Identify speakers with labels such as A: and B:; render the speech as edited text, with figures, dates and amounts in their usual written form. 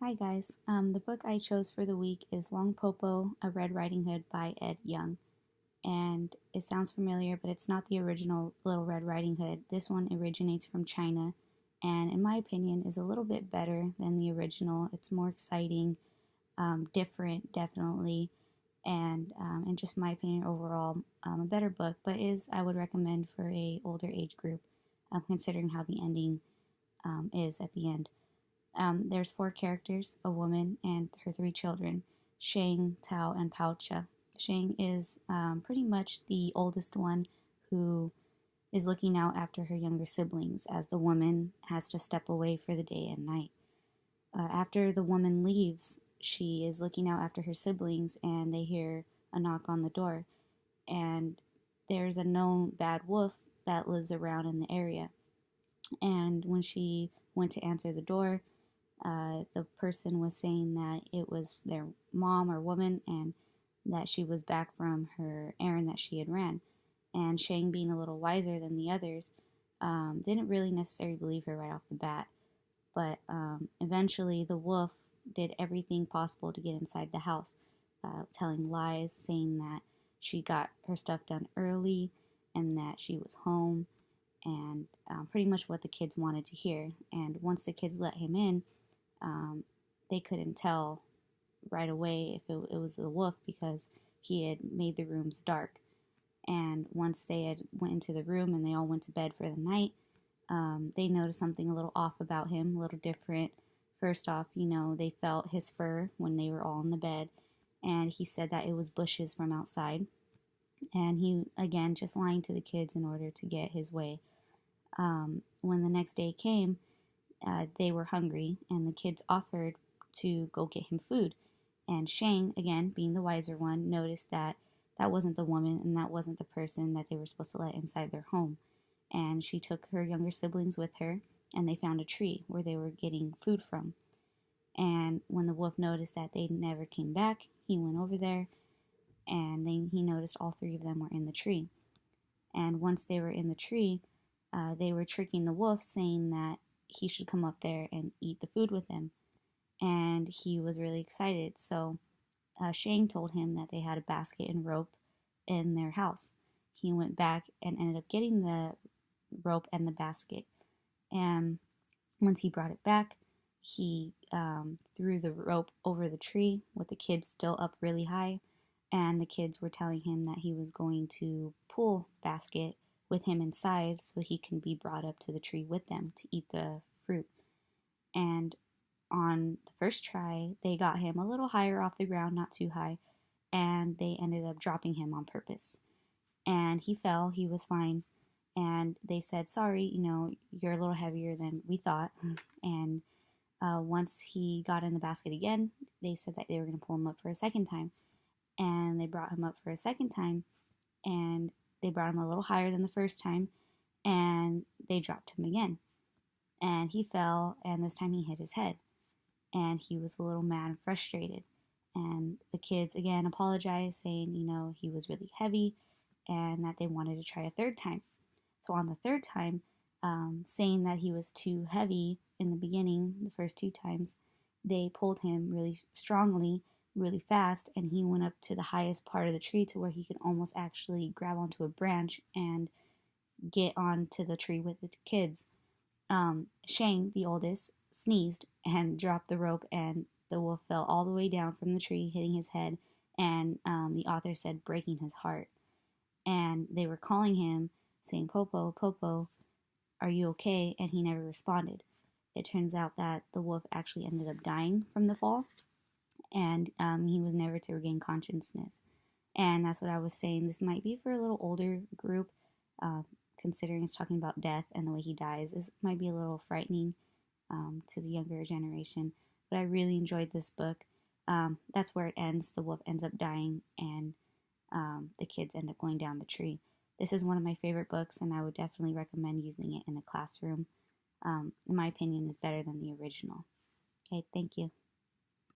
A: Hi guys. The book I chose for the week is Long Popo, A Red Riding Hood by Ed Young. And it sounds familiar, but it's not the original Little Red Riding Hood. This one originates from China and, in my opinion, is a little bit better than the original. It's more exciting, different, definitely, and in just my opinion, overall, a better book, but is, I would recommend for a older age group, considering how the ending is at the end. There's four characters, a woman and her three children, Shang, Tao, and Paocha. Shang is pretty much the oldest one who is looking out after her younger siblings as the woman has to step away for the day and night. After the woman leaves, she is looking out after her siblings and they hear a knock on the door. And there's a known bad wolf that lives around in the area. And when she went to answer the door, the person was saying that it was their mom or woman and that she was back from her errand that she had ran. And Shang, being a little wiser than the others, didn't really necessarily believe her right off the bat. But eventually, the wolf did everything possible to get inside the house, telling lies, saying that she got her stuff done early and that she was home, and pretty much what the kids wanted to hear. And once the kids let him in, they couldn't tell right away if it was a wolf because he had made the rooms dark. And once they had went into the room and they all went to bed for the night, they noticed something a little off about him, a little different. First off, they felt his fur when they were all in the bed, and he said that it was bushes from outside. And he, again, just lying to the kids in order to get his way. When the next day came, they were hungry, and the kids offered to go get him food. And Shang, again, being the wiser one, noticed that that wasn't the woman and that wasn't the person that they were supposed to let inside their home. And she took her younger siblings with her, and they found a tree where they were getting food from. And when the wolf noticed that they never came back, he went over there, and he noticed all three of them were in the tree. And once they were in the tree, they were tricking the wolf, saying that he should come up there and eat the food with them. And he was really excited. So Shang told him that they had a basket and rope in their house. He went back and ended up getting the rope and the basket. And once he brought it back, he threw the rope over the tree with the kids still up really high. And the kids were telling him that he was going to pull the basket with him inside so he can be brought up to the tree with them to eat the fruit. And on the first try, they got him a little higher off the ground, not too high, and they ended up dropping him on purpose. And he fell, he was fine, and they said, sorry, you're a little heavier than we thought. And once he got in the basket again, they said that they were going to pull him up for a second time. And they brought him up for a second time, and they brought him a little higher than the first time, and they dropped him again. And he fell, and this time he hit his head. And he was a little mad and frustrated. And the kids, again, apologized, saying, he was really heavy, and that they wanted to try a third time. So on the third time, saying that he was too heavy in the beginning, the first two times, they pulled him really strongly, really fast, and he went up to the highest part of the tree to where he could almost actually grab onto a branch and get onto the tree with the kids. Shang, the oldest, sneezed and dropped the rope, and the wolf fell all the way down from the tree, hitting his head, and the author said breaking his heart. And they were calling him, saying, "Popo, Popo, are you okay?" And he never responded. It turns out that the wolf actually ended up dying from the fall, and he was never to regain consciousness. And that's what I was saying. This might be for a little older group, considering it's talking about death and the way he dies. This might be a little frightening to the younger generation, but I really enjoyed this book. That's where it ends. The wolf ends up dying, and the kids end up going down the tree. This is one of my favorite books, and I would definitely recommend using it in a classroom. In my opinion, is better than the original. Okay, thank you.